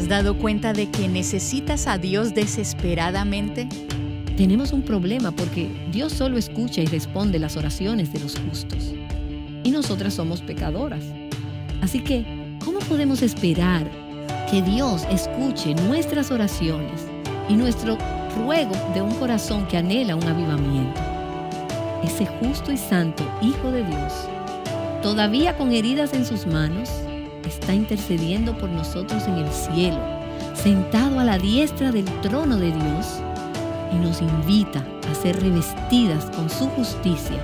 has dado cuenta de que necesitas a Dios desesperadamente? Tenemos un problema porque Dios solo escucha y responde las oraciones de los justos. Y nosotras somos pecadoras. Así que, ¿cómo podemos esperar que Dios escuche nuestras oraciones y nuestro ruego de un corazón que anhela un avivamiento? Ese justo y santo Hijo de Dios, todavía con heridas en sus manos, está intercediendo por nosotros en el cielo, sentado a la diestra del trono de Dios, y nos invita a ser revestidas con su justicia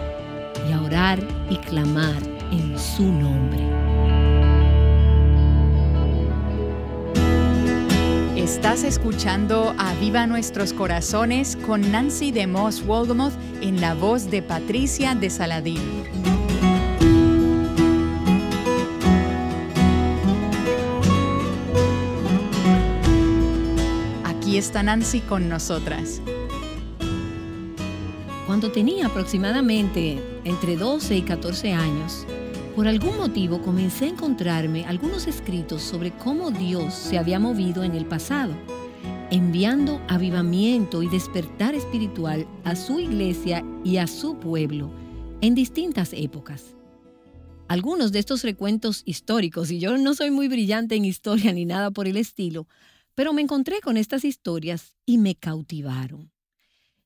y a orar y clamar en su nombre. Estás escuchando Aviva Nuestros Corazones con Nancy DeMoss Wolgemuth en la voz de Patricia de Saladín. Aquí está Nancy con nosotras. Cuando tenía aproximadamente entre 12 y 14 años, por algún motivo comencé a encontrarme algunos escritos sobre cómo Dios se había movido en el pasado, enviando avivamiento y despertar espiritual a su iglesia y a su pueblo en distintas épocas. Algunos de estos recuentos históricos, y yo no soy muy brillante en historia ni nada por el estilo, pero me encontré con estas historias y me cautivaron.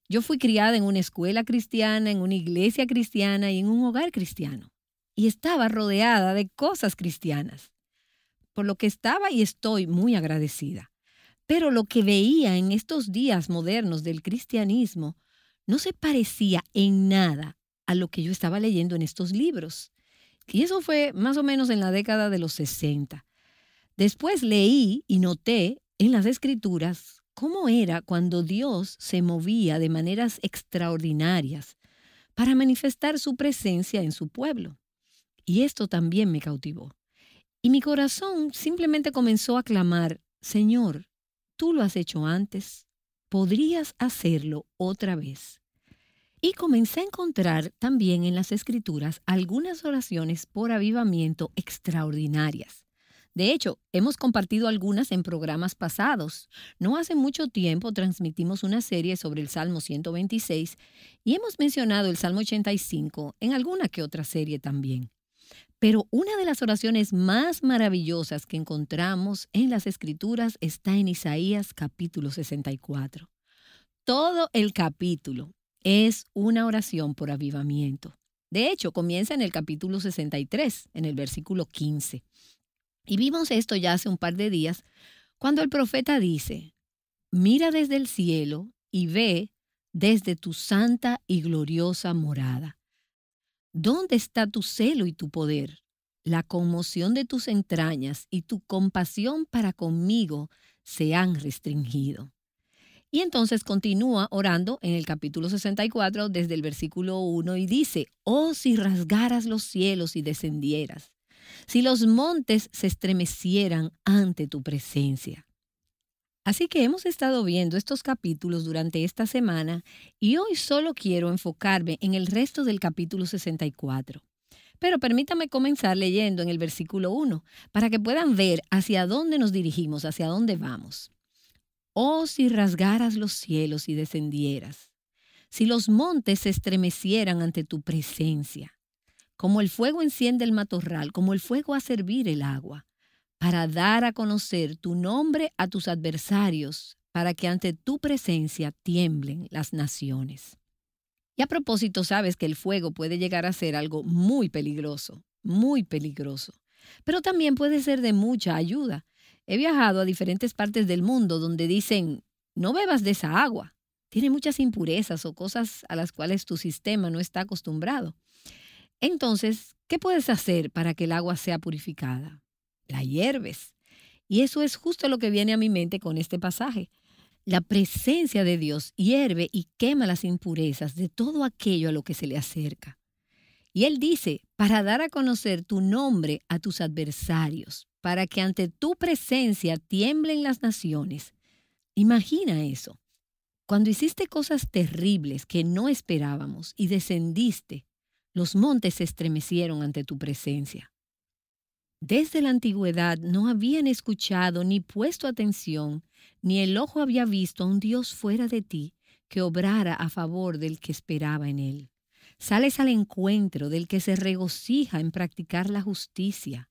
Yo fui criada en una escuela cristiana, en una iglesia cristiana y en un hogar cristiano. Y estaba rodeada de cosas cristianas, por lo que estaba y estoy muy agradecida. Pero lo que veía en estos días modernos del cristianismo no se parecía en nada a lo que yo estaba leyendo en estos libros. Y eso fue más o menos en la década de los 60. Después leí y noté en las Escrituras cómo era cuando Dios se movía de maneras extraordinarias para manifestar su presencia en su pueblo. Y esto también me cautivó. Y mi corazón simplemente comenzó a clamar: Señor, tú lo has hecho antes, ¿podrías hacerlo otra vez? Y comencé a encontrar también en las Escrituras algunas oraciones por avivamiento extraordinarias. De hecho, hemos compartido algunas en programas pasados. No hace mucho tiempo transmitimos una serie sobre el Salmo 126 y hemos mencionado el Salmo 85 en alguna que otra serie también. Pero una de las oraciones más maravillosas que encontramos en las Escrituras está en Isaías capítulo 64. Todo el capítulo es una oración por avivamiento. De hecho, comienza en el capítulo 63, en el versículo 15. Y vimos esto ya hace un par de días, cuando el profeta dice: mira desde el cielo y ve desde tu santa y gloriosa morada. ¿Dónde está tu celo y tu poder? La conmoción de tus entrañas y tu compasión para conmigo se han restringido. Y entonces continúa orando en el capítulo 64 desde el versículo 1 y dice: oh, si rasgaras los cielos y descendieras, si los montes se estremecieran ante tu presencia. Así que hemos estado viendo estos capítulos durante esta semana y hoy solo quiero enfocarme en el resto del capítulo 64. Pero permítame comenzar leyendo en el versículo 1 para que puedan ver hacia dónde nos dirigimos, hacia dónde vamos. Oh, si rasgaras los cielos y descendieras, si los montes se estremecieran ante tu presencia. Como el fuego enciende el matorral, como el fuego hace hervir el agua, para dar a conocer tu nombre a tus adversarios, para que ante tu presencia tiemblen las naciones. Y a propósito, sabes que el fuego puede llegar a ser algo muy peligroso, pero también puede ser de mucha ayuda. He viajado a diferentes partes del mundo donde dicen: no bebas de esa agua, tiene muchas impurezas o cosas a las cuales tu sistema no está acostumbrado. Entonces, ¿qué puedes hacer para que el agua sea purificada? La hierves. Y eso es justo lo que viene a mi mente con este pasaje. La presencia de Dios hierve y quema las impurezas de todo aquello a lo que se le acerca. Y Él dice: para dar a conocer tu nombre a tus adversarios, para que ante tu presencia tiemblen las naciones. Imagina eso. Cuando hiciste cosas terribles que no esperábamos y descendiste, los montes se estremecieron ante tu presencia. Desde la antigüedad no habían escuchado ni puesto atención, ni el ojo había visto a un Dios fuera de ti que obrara a favor del que esperaba en él. Sales al encuentro del que se regocija en practicar la justicia,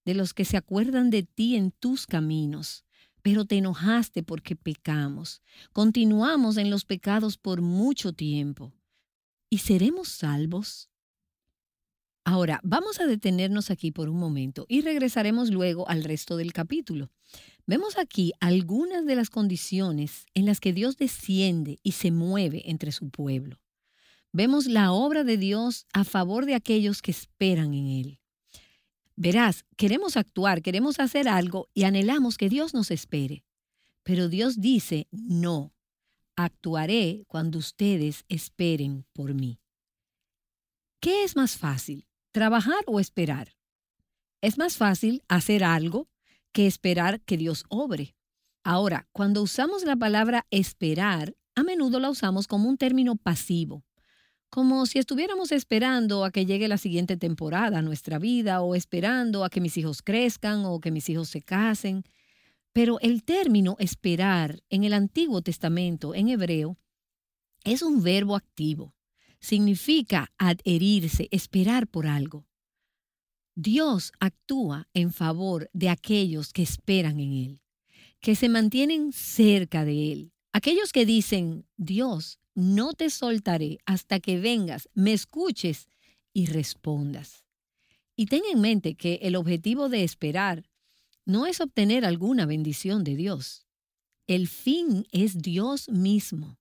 de los que se acuerdan de ti en tus caminos. Pero te enojaste porque pecamos. Continuamos en los pecados por mucho tiempo. ¿Y seremos salvos? Ahora, vamos a detenernos aquí por un momento y regresaremos luego al resto del capítulo. Vemos aquí algunas de las condiciones en las que Dios desciende y se mueve entre su pueblo. Vemos la obra de Dios a favor de aquellos que esperan en Él. Verás, queremos actuar, queremos hacer algo y anhelamos que Dios nos espere. Pero Dios dice, no, actuaré cuando ustedes esperen por mí. ¿Qué es más fácil, trabajar o esperar? Es más fácil hacer algo que esperar que Dios obre. Ahora, cuando usamos la palabra esperar, a menudo la usamos como un término pasivo, como si estuviéramos esperando a que llegue la siguiente temporada a nuestra vida o esperando a que mis hijos crezcan o que mis hijos se casen. Pero el término esperar en el Antiguo Testamento, en hebreo, es un verbo activo. Significa adherirse, esperar por algo. Dios actúa en favor de aquellos que esperan en Él, que se mantienen cerca de Él. Aquellos que dicen, Dios, no te soltaré hasta que vengas, me escuches y respondas. Y ten en mente que el objetivo de esperar no es obtener alguna bendición de Dios. El fin es Dios mismo.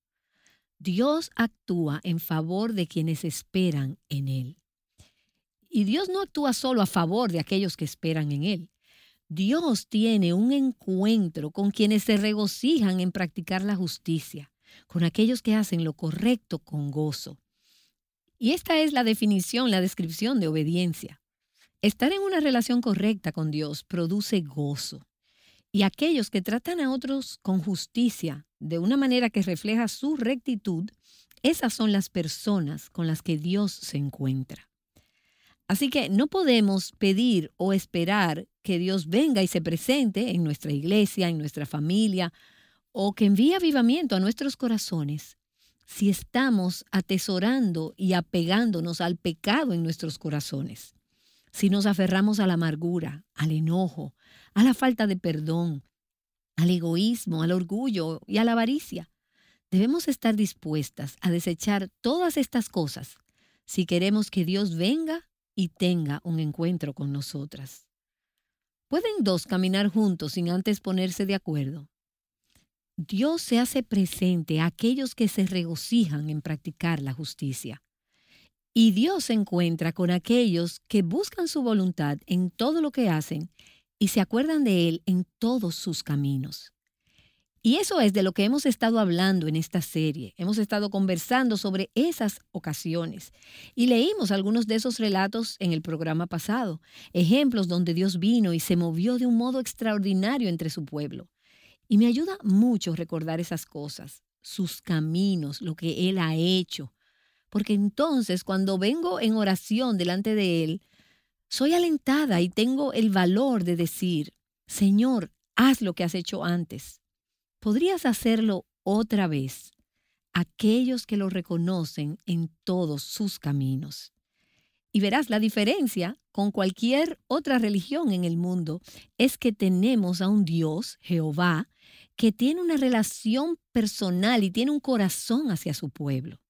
Dios actúa en favor de quienes esperan en Él. Y Dios no actúa solo a favor de aquellos que esperan en Él. Dios tiene un encuentro con quienes se regocijan en practicar la justicia, con aquellos que hacen lo correcto con gozo. Y esta es la definición, la descripción de obediencia. Estar en una relación correcta con Dios produce gozo. Y aquellos que tratan a otros con justicia, de una manera que refleja su rectitud, esas son las personas con las que Dios se encuentra. Así que no podemos pedir o esperar que Dios venga y se presente en nuestra iglesia, en nuestra familia, o que envíe avivamiento a nuestros corazones si estamos atesorando y apegándonos al pecado en nuestros corazones. Si nos aferramos a la amargura, al enojo, a la falta de perdón, al egoísmo, al orgullo y a la avaricia. Debemos estar dispuestas a desechar todas estas cosas si queremos que Dios venga y tenga un encuentro con nosotras. ¿Pueden dos caminar juntos sin antes ponerse de acuerdo? Dios se hace presente a aquellos que se regocijan en practicar la justicia. Y Dios se encuentra con aquellos que buscan su voluntad en todo lo que hacen y se acuerdan de Él en todos sus caminos. Y eso es de lo que hemos estado hablando en esta serie. Hemos estado conversando sobre esas ocasiones y leímos algunos de esos relatos en el programa pasado, ejemplos donde Dios vino y se movió de un modo extraordinario entre su pueblo. Y me ayuda mucho recordar esas cosas, sus caminos, lo que Él ha hecho. Porque entonces cuando vengo en oración delante de Él, soy alentada y tengo el valor de decir, Señor, haz lo que has hecho antes. ¿Podrías hacerlo otra vez? Aquellos que lo reconocen en todos sus caminos. Y verás, la diferencia con cualquier otra religión en el mundo es que tenemos a un Dios, Jehová, que tiene una relación personal y tiene un corazón hacia su pueblo.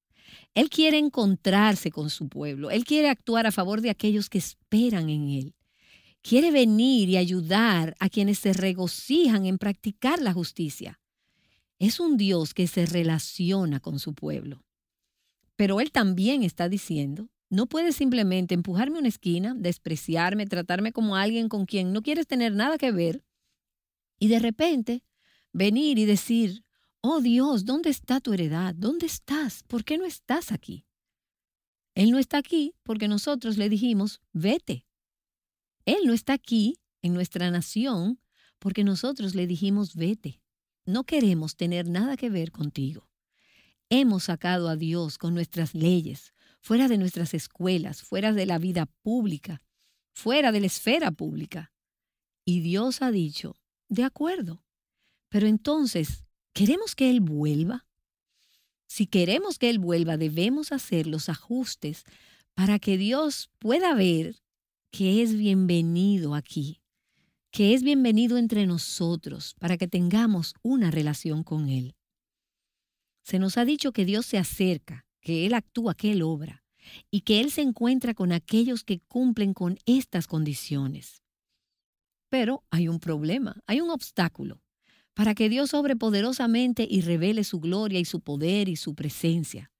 Él quiere encontrarse con su pueblo. Él quiere actuar a favor de aquellos que esperan en Él. Quiere venir y ayudar a quienes se regocijan en practicar la justicia. Es un Dios que se relaciona con su pueblo. Pero Él también está diciendo, no puedes simplemente empujarme a una esquina, despreciarme, tratarme como alguien con quien no quieres tener nada que ver y de repente venir y decir, oh Dios, ¿dónde está tu heredad? ¿Dónde estás? ¿Por qué no estás aquí? Él no está aquí porque nosotros le dijimos, vete. Él no está aquí en nuestra nación porque nosotros le dijimos, vete. No queremos tener nada que ver contigo. Hemos sacado a Dios con nuestras leyes, fuera de nuestras escuelas, fuera de la vida pública. fuera de la esfera pública. Y Dios ha dicho, de acuerdo, pero entonces, ¿queremos que Él vuelva? Si queremos que Él vuelva, debemos hacer los ajustes para que Dios pueda ver que es bienvenido aquí, que es bienvenido entre nosotros, para que tengamos una relación con Él. Se nos ha dicho que Dios se acerca, que Él actúa, que Él obra, y que Él se encuentra con aquellos que cumplen con estas condiciones. Pero hay un problema, hay un obstáculo para que Dios obre poderosamente y revele su gloria y su poder y su presencia.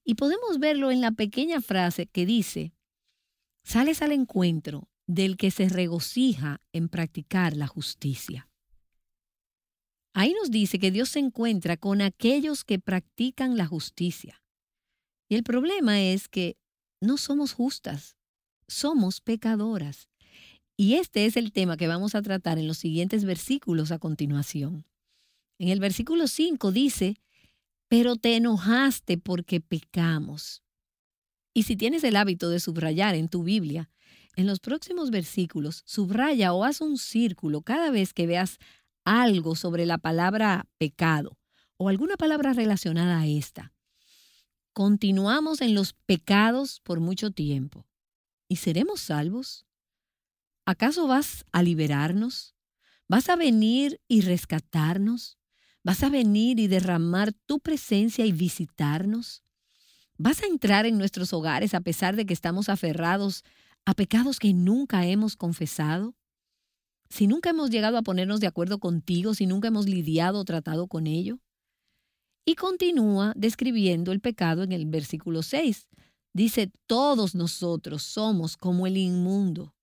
Y podemos verlo en la pequeña frase que dice, sales al encuentro del que se regocija en practicar la justicia. Ahí nos dice que Dios se encuentra con aquellos que practican la justicia. Y el problema es que no somos justas, somos pecadoras. Y este es el tema que vamos a tratar en los siguientes versículos a continuación. En el versículo 5 dice, pero te enojaste porque pecamos. Y si tienes el hábito de subrayar en tu Biblia, en los próximos versículos, subraya o haz un círculo cada vez que veas algo sobre la palabra pecado o alguna palabra relacionada a esta. Continuamos en los pecados por mucho tiempo. ¿Y seremos salvos? ¿Acaso vas a liberarnos? ¿Vas a venir y rescatarnos? ¿Vas a venir y derramar tu presencia y visitarnos? ¿Vas a entrar en nuestros hogares a pesar de que estamos aferrados a pecados que nunca hemos confesado? Si nunca hemos llegado a ponernos de acuerdo contigo, si nunca hemos lidiado o tratado con ello. Y continúa describiendo el pecado en el versículo 6. Dice, todos nosotros somos como el inmundo,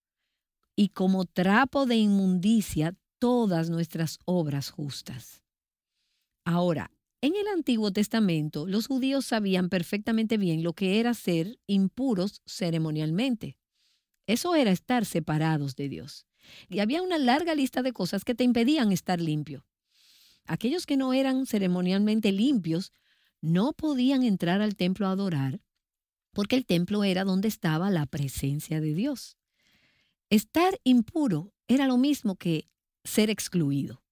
y como trapo de inmundicia todas nuestras obras justas. Ahora, en el Antiguo Testamento, los judíos sabían perfectamente bien lo que era ser impuros ceremonialmente. Eso era estar separados de Dios. Y había una larga lista de cosas que te impedían estar limpio. Aquellos que no eran ceremonialmente limpios no podían entrar al templo a adorar, porque el templo era donde estaba la presencia de Dios. Estar impuro era lo mismo que ser excluido.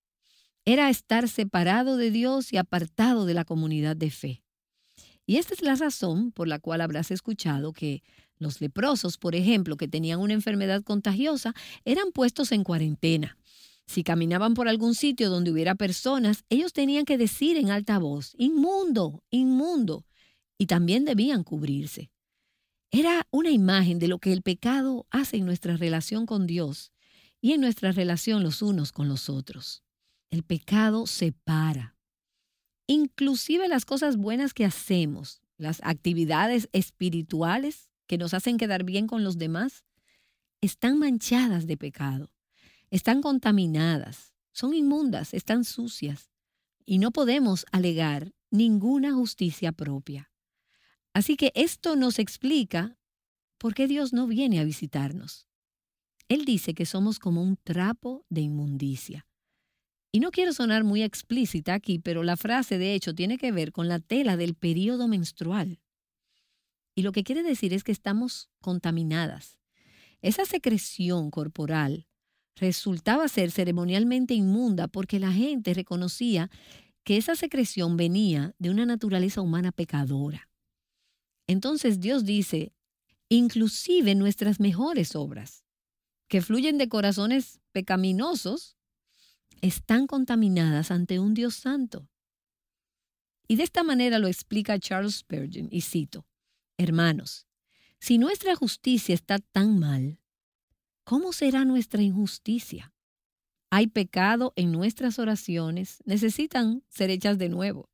Era estar separado de Dios y apartado de la comunidad de fe. Y esta es la razón por la cual habrás escuchado que los leprosos, por ejemplo, que tenían una enfermedad contagiosa, eran puestos en cuarentena. Si caminaban por algún sitio donde hubiera personas, ellos tenían que decir en alta voz, inmundo, inmundo, y también debían cubrirse. Era una imagen de lo que el pecado hace en nuestra relación con Dios y en nuestra relación los unos con los otros. El pecado separa. Inclusive las cosas buenas que hacemos, las actividades espirituales que nos hacen quedar bien con los demás, están manchadas de pecado, están contaminadas, son inmundas, están sucias y no podemos alegar ninguna justicia propia. Así que esto nos explica por qué Dios no viene a visitarnos. Él dice que somos como un trapo de inmundicia. Y no quiero sonar muy explícita aquí, pero la frase de hecho tiene que ver con la tela del período menstrual. Y lo que quiere decir es que estamos contaminadas. Esa secreción corporal resultaba ser ceremonialmente inmunda porque la gente reconocía que esa secreción venía de una naturaleza humana pecadora. Entonces Dios dice, inclusive nuestras mejores obras, que fluyen de corazones pecaminosos, están contaminadas ante un Dios santo. Y de esta manera lo explica Charles Spurgeon, y cito, hermanos, si nuestra justicia está tan mal, ¿cómo será nuestra injusticia? Hay pecado en nuestras oraciones, necesitan ser hechas de nuevo.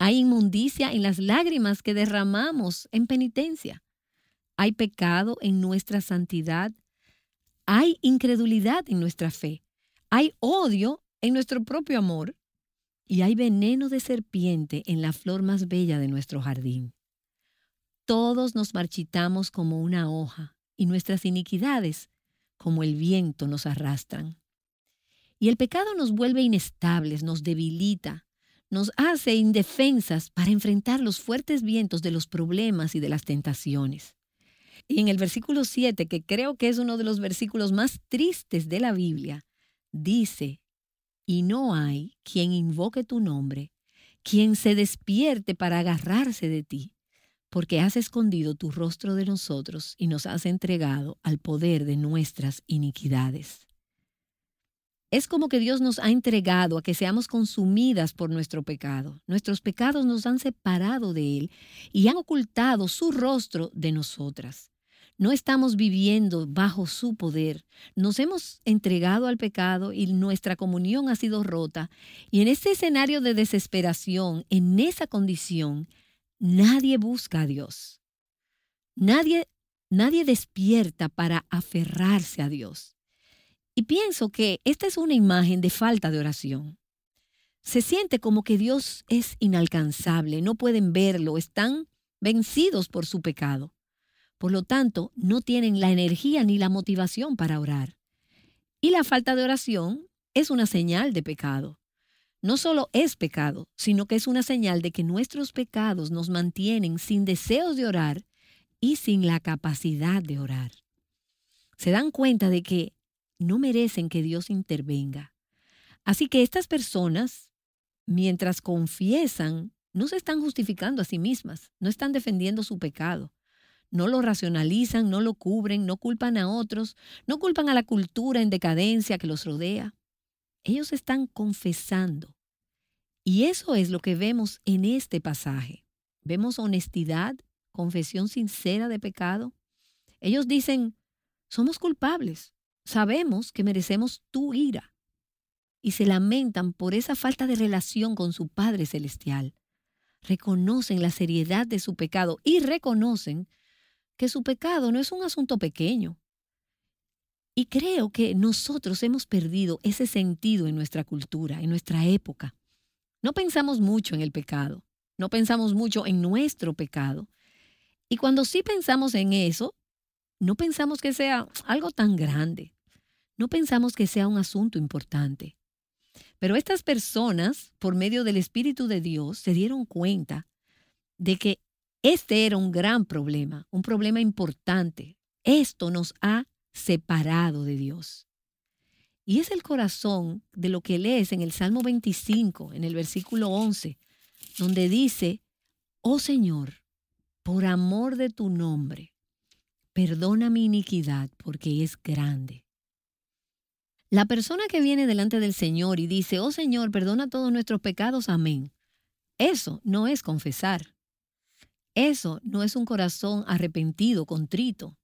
Hay inmundicia en las lágrimas que derramamos en penitencia. Hay pecado en nuestra santidad. Hay incredulidad en nuestra fe. Hay odio en nuestro propio amor. Y hay veneno de serpiente en la flor más bella de nuestro jardín. Todos nos marchitamos como una hoja y nuestras iniquidades, como el viento, nos arrastran. Y el pecado nos vuelve inestables, nos debilita, nos hace indefensas para enfrentar los fuertes vientos de los problemas y de las tentaciones. Y en el versículo 7, que creo que es uno de los versículos más tristes de la Biblia, dice, y no hay quien invoque tu nombre, quien se despierte para agarrarse de ti, porque has escondido tu rostro de nosotros y nos has entregado al poder de nuestras iniquidades. Es como que Dios nos ha entregado a que seamos consumidas por nuestro pecado. Nuestros pecados nos han separado de Él y han ocultado su rostro de nosotras. No estamos viviendo bajo su poder. Nos hemos entregado al pecado y nuestra comunión ha sido rota. Y en este escenario de desesperación, en esa condición, nadie busca a Dios. Nadie despierta para aferrarse a Dios. Y pienso que esta es una imagen de falta de oración. Se siente como que Dios es inalcanzable, no pueden verlo, están vencidos por su pecado. Por lo tanto, no tienen la energía ni la motivación para orar. Y la falta de oración es una señal de pecado. No solo es pecado, sino que es una señal de que nuestros pecados nos mantienen sin deseos de orar y sin la capacidad de orar. Se dan cuenta de que no merecen que Dios intervenga. Así que estas personas, mientras confiesan, no se están justificando a sí mismas, no están defendiendo su pecado. No lo racionalizan, no lo cubren, no culpan a otros, no culpan a la cultura en decadencia que los rodea. Ellos están confesando. Y eso es lo que vemos en este pasaje. Vemos honestidad, confesión sincera de pecado. Ellos dicen, somos culpables, sabemos que merecemos tu ira. Y se lamentan por esa falta de relación con su Padre Celestial. Reconocen la seriedad de su pecado y reconocen que su pecado no es un asunto pequeño. Y creo que nosotros hemos perdido ese sentido en nuestra cultura, en nuestra época. No pensamos mucho en el pecado, no pensamos mucho en nuestro pecado. Y cuando sí pensamos en eso, no pensamos que sea algo tan grande. No pensamos que sea un asunto importante. Pero estas personas, por medio del Espíritu de Dios, se dieron cuenta de que este era un gran problema, un problema importante. Esto nos ha separado de Dios. Y es el corazón de lo que lees en el Salmo 25, en el versículo 11, donde dice, oh Señor, por amor de tu nombre, perdona mi iniquidad porque es grande. La persona que viene delante del Señor y dice, oh Señor, perdona todos nuestros pecados, amén. Eso no es confesar. Eso no es un corazón arrepentido, contrito.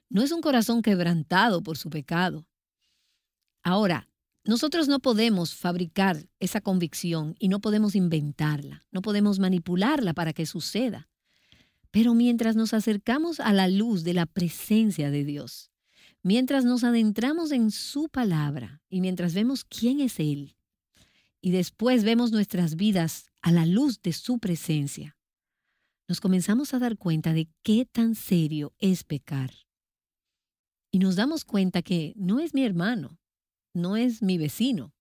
No es un corazón quebrantado por su pecado. Ahora, nosotros no podemos fabricar esa convicción y no podemos inventarla, no podemos manipularla para que suceda. Pero mientras nos acercamos a la luz de la presencia de Dios, mientras nos adentramos en su palabra y mientras vemos quién es Él, y después vemos nuestras vidas a la luz de su presencia, nos comenzamos a dar cuenta de qué tan serio es pecar. Y nos damos cuenta que no es mi hermano, no es mi vecino,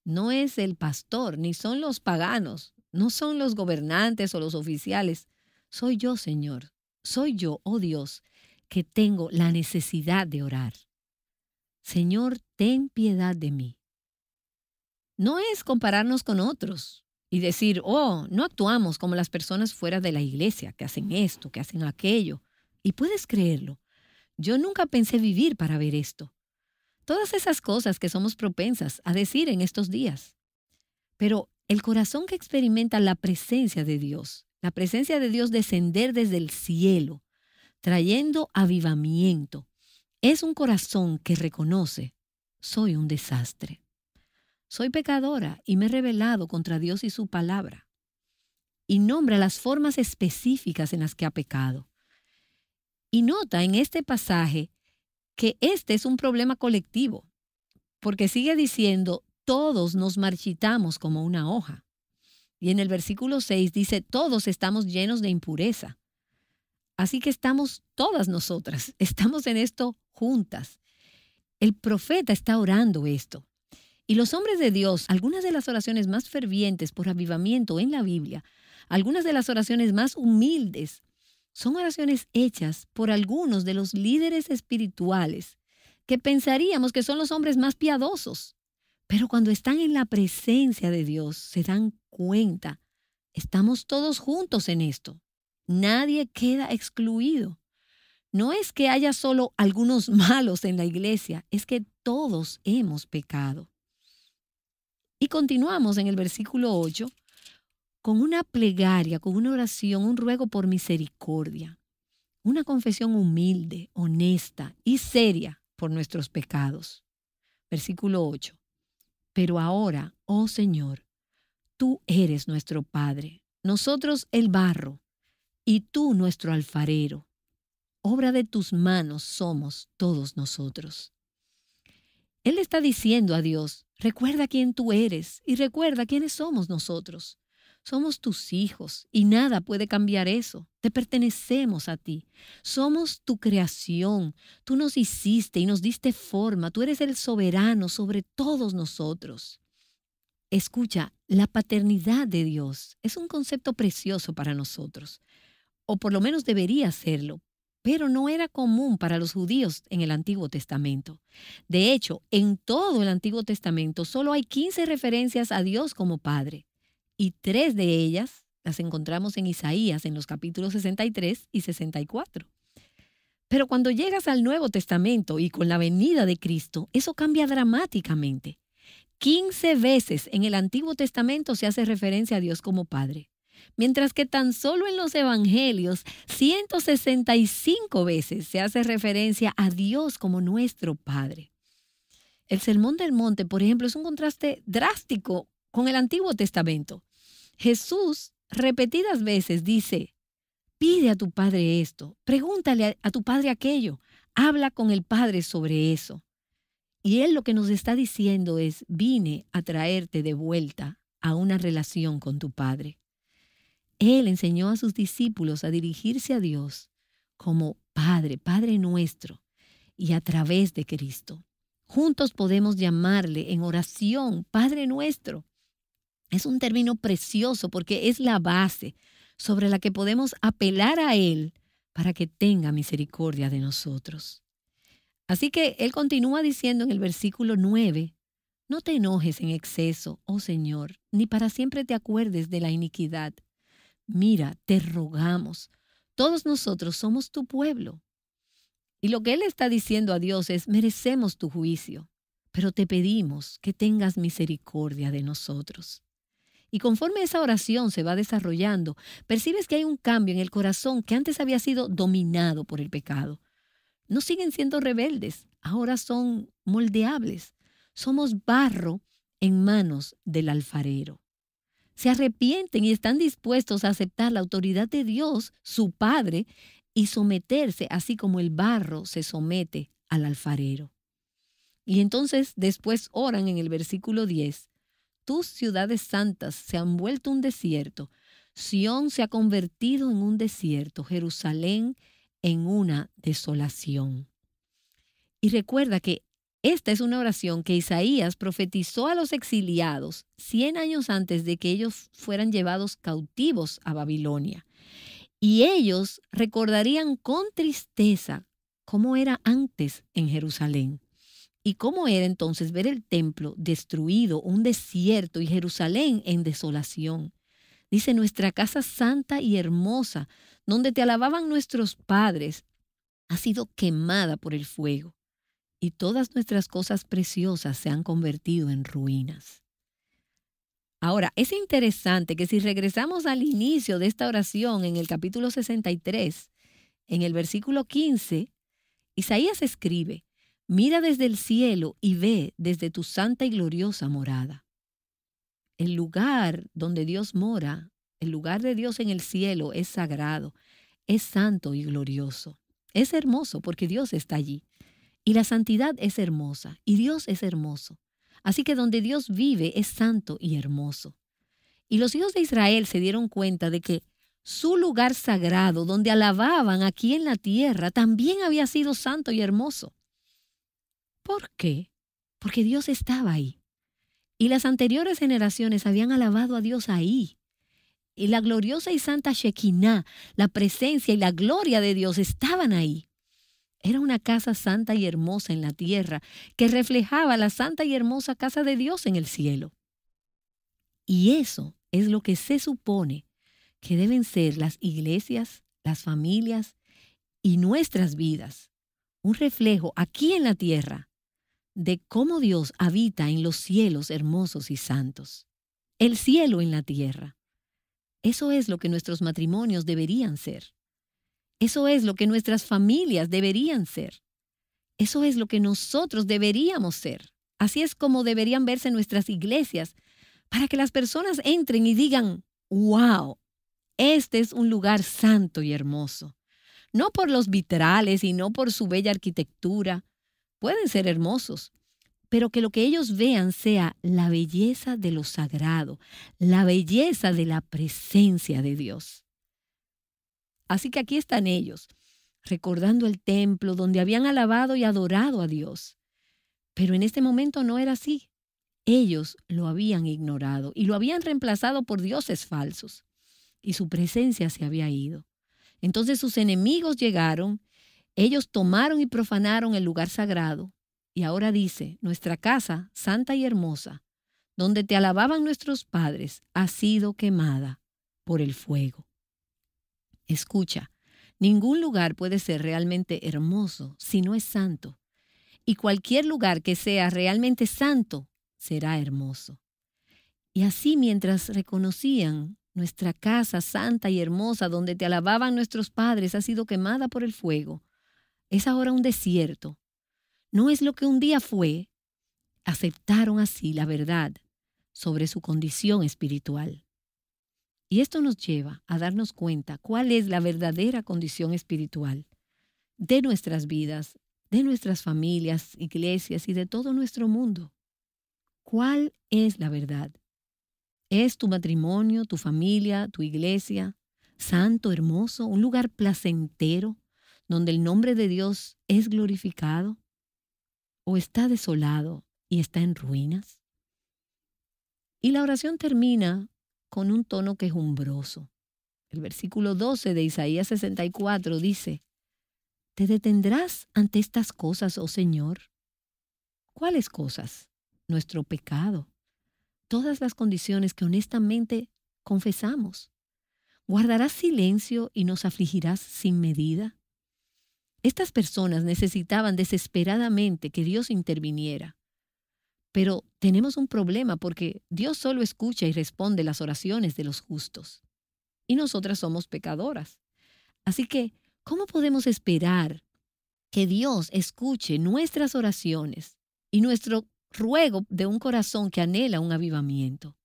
no es el pastor, ni son los paganos, no son los gobernantes o los oficiales. Soy yo, Señor, soy yo, oh Dios, que tengo la necesidad de orar. Señor, ten piedad de mí. No es compararnos con otros y decir, oh, no actuamos como las personas fuera de la iglesia, que hacen esto, que hacen aquello. Y puedes creerlo. Yo nunca pensé vivir para ver esto. Todas esas cosas que somos propensas a decir en estos días. Pero el corazón que experimenta la presencia de Dios descender desde el cielo, trayendo avivamiento, es un corazón que reconoce, soy un desastre. Soy pecadora y me he rebelado contra Dios y su palabra. Y nombra las formas específicas en las que ha pecado. Y nota en este pasaje que este es un problema colectivo, porque sigue diciendo, todos nos marchitamos como una hoja. Y en el versículo 6 dice, todos estamos llenos de impureza. Así que estamos todas nosotras, estamos en esto juntas. El profeta está orando esto. Y los hombres de Dios, algunas de las oraciones más fervientes por avivamiento en la Biblia, algunas de las oraciones más humildes, son oraciones hechas por algunos de los líderes espirituales que pensaríamos que son los hombres más piadosos. Pero cuando están en la presencia de Dios, se dan cuenta, estamos todos juntos en esto. Nadie queda excluido. No es que haya solo algunos malos en la iglesia, es que todos hemos pecado. Y continuamos en el versículo 8 con una plegaria, con una oración, un ruego por misericordia, una confesión humilde, honesta y seria por nuestros pecados. Versículo 8. Pero ahora, oh Señor, tú eres nuestro Padre, nosotros el barro, y tú nuestro alfarero. Obra de tus manos somos todos nosotros. Él está diciendo a Dios, recuerda quién tú eres y recuerda quiénes somos nosotros. Somos tus hijos y nada puede cambiar eso. Te pertenecemos a ti. Somos tu creación. Tú nos hiciste y nos diste forma. Tú eres el soberano sobre todos nosotros. Escucha, la paternidad de Dios es un concepto precioso para nosotros, o por lo menos debería serlo, pero no era común para los judíos en el Antiguo Testamento. De hecho, en todo el Antiguo Testamento solo hay 15 referencias a Dios como Padre, y 3 de ellas las encontramos en Isaías en los capítulos 63 y 64. Pero cuando llegas al Nuevo Testamento y con la venida de Cristo, eso cambia dramáticamente. 15 veces en el Antiguo Testamento se hace referencia a Dios como Padre, mientras que tan solo en los Evangelios 165 veces se hace referencia a Dios como nuestro Padre. El Sermón del Monte, por ejemplo, es un contraste drástico con el Antiguo Testamento. Jesús repetidas veces dice, pide a tu Padre esto, pregúntale a tu Padre aquello, habla con el Padre sobre eso. Y Él lo que nos está diciendo es, vine a traerte de vuelta a una relación con tu Padre. Él enseñó a sus discípulos a dirigirse a Dios como Padre, Padre nuestro, y a través de Cristo. Juntos podemos llamarle en oración Padre nuestro. Es un término precioso porque es la base sobre la que podemos apelar a Él para que tenga misericordia de nosotros. Así que Él continúa diciendo en el versículo 9, no te enojes en exceso, oh Señor, ni para siempre te acuerdes de la iniquidad. Mira, te rogamos, todos nosotros somos tu pueblo. Y lo que Él está diciendo a Dios es, merecemos tu juicio, pero te pedimos que tengas misericordia de nosotros. Y conforme esa oración se va desarrollando, percibes que hay un cambio en el corazón que antes había sido dominado por el pecado. No siguen siendo rebeldes, ahora son moldeables. Somos barro en manos del alfarero. Se arrepienten y están dispuestos a aceptar la autoridad de Dios, su Padre, y someterse así como el barro se somete al alfarero. Y entonces después oran en el versículo 10, tus ciudades santas se han vuelto un desierto, Sión se ha convertido en un desierto, Jerusalén en una desolación. Y recuerda que esta es una oración que Isaías profetizó a los exiliados 100 años antes de que ellos fueran llevados cautivos a Babilonia. Y ellos recordarían con tristeza cómo era antes en Jerusalén y cómo era entonces ver el templo destruido, un desierto y Jerusalén en desolación. Dice, nuestra casa santa y hermosa, donde te alababan nuestros padres, ha sido quemada por el fuego. Y todas nuestras cosas preciosas se han convertido en ruinas. Ahora, es interesante que si regresamos al inicio de esta oración en el capítulo 63, en el versículo 15, Isaías escribe, mira desde el cielo y ve desde tu santa y gloriosa morada. El lugar donde Dios mora, el lugar de Dios en el cielo es sagrado, es santo y glorioso. Es hermoso porque Dios está allí. Y la santidad es hermosa, y Dios es hermoso. Así que donde Dios vive es santo y hermoso. Y los hijos de Israel se dieron cuenta de que su lugar sagrado, donde alababan aquí en la tierra, también había sido santo y hermoso. ¿Por qué? Porque Dios estaba ahí. Y las anteriores generaciones habían alabado a Dios ahí. y la gloriosa y santa Shekinah, la presencia y la gloria de Dios estaban ahí. Era una casa santa y hermosa en la tierra que reflejaba la santa y hermosa casa de Dios en el cielo. Y eso es lo que se supone que deben ser las iglesias, las familias y nuestras vidas. Un reflejo aquí en la tierra de cómo Dios habita en los cielos hermosos y santos. El cielo en la tierra. Eso es lo que nuestros matrimonios deberían ser. Eso es lo que nuestras familias deberían ser. Eso es lo que nosotros deberíamos ser. Así es como deberían verse nuestras iglesias, para que las personas entren y digan, wow, este es un lugar santo y hermoso. No por los vitrales y no por su bella arquitectura. Pueden ser hermosos, pero que lo que ellos vean sea la belleza de lo sagrado, la belleza de la presencia de Dios. Así que aquí están ellos, recordando el templo donde habían alabado y adorado a Dios. Pero en este momento no era así. Ellos lo habían ignorado y lo habían reemplazado por dioses falsos. Y su presencia se había ido. Entonces sus enemigos llegaron, ellos tomaron y profanaron el lugar sagrado. Y ahora dice, nuestra casa, santa y hermosa, donde te alababan nuestros padres, ha sido quemada por el fuego. Escucha, ningún lugar puede ser realmente hermoso si no es santo. Y cualquier lugar que sea realmente santo será hermoso. Y así mientras reconocían nuestra casa santa y hermosa donde te alababan nuestros padres ha sido quemada por el fuego, es ahora un desierto. No es lo que un día fue. Aceptaron así la verdad sobre su condición espiritual. Y esto nos lleva a darnos cuenta cuál es la verdadera condición espiritual de nuestras vidas, de nuestras familias, iglesias y de todo nuestro mundo. ¿Cuál es la verdad? ¿Es tu matrimonio, tu familia, tu iglesia, santo, hermoso, un lugar placentero donde el nombre de Dios es glorificado? ¿O está desolado y está en ruinas? Y la oración termina con un tono quejumbroso. El versículo 12 de Isaías 64 dice, ¿te detendrás ante estas cosas, oh Señor? ¿Cuáles cosas? Nuestro pecado. Todas las condiciones que honestamente confesamos. ¿Guardarás silencio y nos afligirás sin medida? Estas personas necesitaban desesperadamente que Dios interviniera. Pero tenemos un problema porque Dios solo escucha y responde las oraciones de los justos. Y nosotras somos pecadoras. Así que, ¿cómo podemos esperar que Dios escuche nuestras oraciones y nuestro ruego de un corazón que anhela un avivamiento?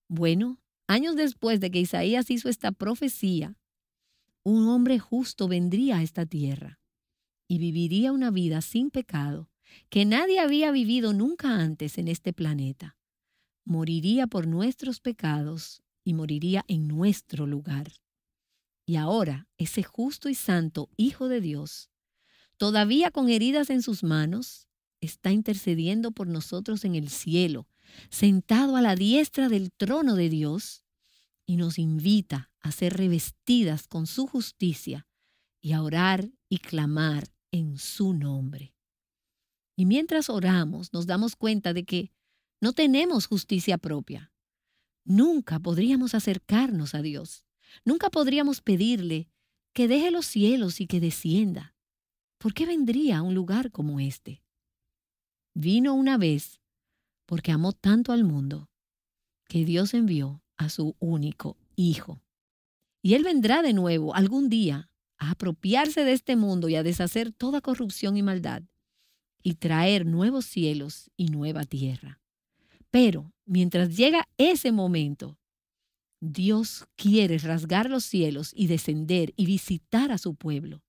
Bueno, años después de que Isaías hizo esta profecía, un hombre justo vendría a esta tierra y viviría una vida sin pecado que nadie había vivido nunca antes en este planeta. Moriría por nuestros pecados y moriría en nuestro lugar. Y ahora, ese justo y santo Hijo de Dios, todavía con heridas en sus manos, está intercediendo por nosotros en el cielo, sentado a la diestra del trono de Dios, y nos invita a ser revestidas con su justicia y a orar y clamar en su nombre. Y mientras oramos, nos damos cuenta de que no tenemos justicia propia. Nunca podríamos acercarnos a Dios. Nunca podríamos pedirle que deje los cielos y que descienda. ¿Por qué vendría a un lugar como este? Vino una vez porque amó tanto al mundo que Dios envió a su único Hijo. Y Él vendrá de nuevo algún día a apropiarse de este mundo y a deshacer toda corrupción y maldad y traer nuevos cielos y nueva tierra. Pero mientras llega ese momento, Dios quiere rasgar los cielos y descender y visitar a su pueblo,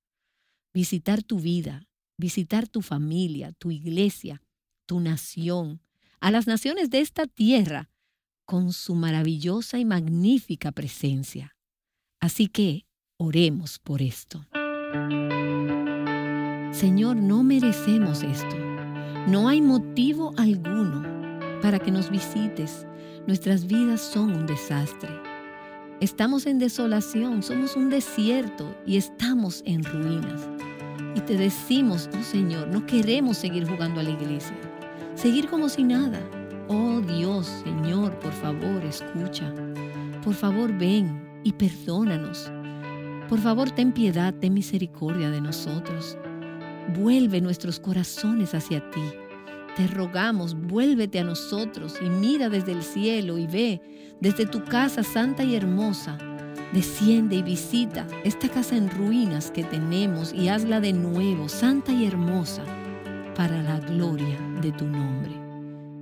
visitar tu vida, visitar tu familia, tu iglesia, tu nación, a las naciones de esta tierra con su maravillosa y magnífica presencia. Así que oremos por esto. Señor, no merecemos esto. No hay motivo alguno para que nos visites. Nuestras vidas son un desastre. Estamos en desolación, somos un desierto y estamos en ruinas. Y te decimos, oh Señor, no queremos seguir jugando a la iglesia, seguir como si nada. Oh Dios, Señor, por favor, escucha. Por favor, ven y perdónanos. Por favor, ten piedad, ten misericordia de nosotros. Vuelve nuestros corazones hacia ti. Te rogamos, vuélvete a nosotros y mira desde el cielo y ve desde tu casa santa y hermosa. Desciende y visita esta casa en ruinas que tenemos y hazla de nuevo, santa y hermosa, para la gloria de tu nombre.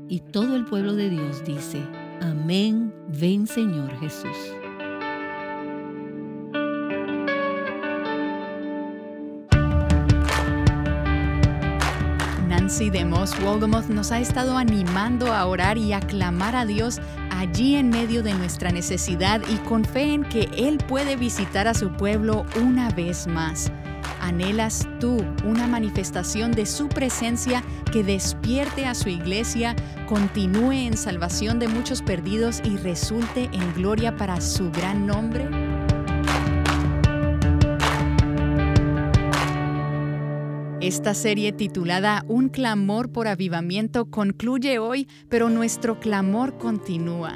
Y todo el pueblo de Dios dice, amén, ven Señor Jesús. Nancy DeMoss Wolgemuth nos ha estado animando a orar y a clamar a Dios allí en medio de nuestra necesidad y con fe en que Él puede visitar a su pueblo una vez más. ¿Anhelas tú una manifestación de su presencia que despierte a su iglesia, continúe en salvación de muchos perdidos y resulte en gloria para su gran nombre? Esta serie titulada Un clamor por avivamiento concluye hoy, pero nuestro clamor continúa.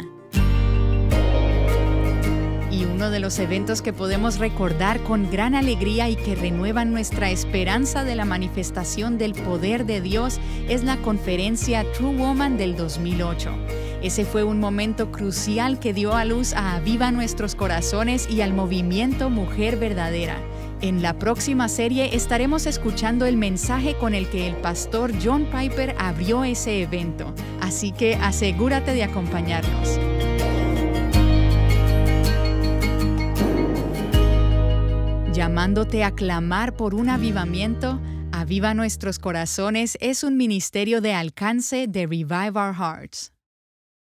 Y uno de los eventos que podemos recordar con gran alegría y que renuevan nuestra esperanza de la manifestación del poder de Dios es la conferencia True Woman del 2008. Ese fue un momento crucial que dio a luz a Aviva Nuestros Corazones y al movimiento Mujer Verdadera. En la próxima serie estaremos escuchando el mensaje con el que el pastor John Piper abrió ese evento, así que asegúrate de acompañarnos. Llamándote a clamar por un avivamiento, Aviva Nuestros Corazones es un ministerio de alcance de Revive Our Hearts.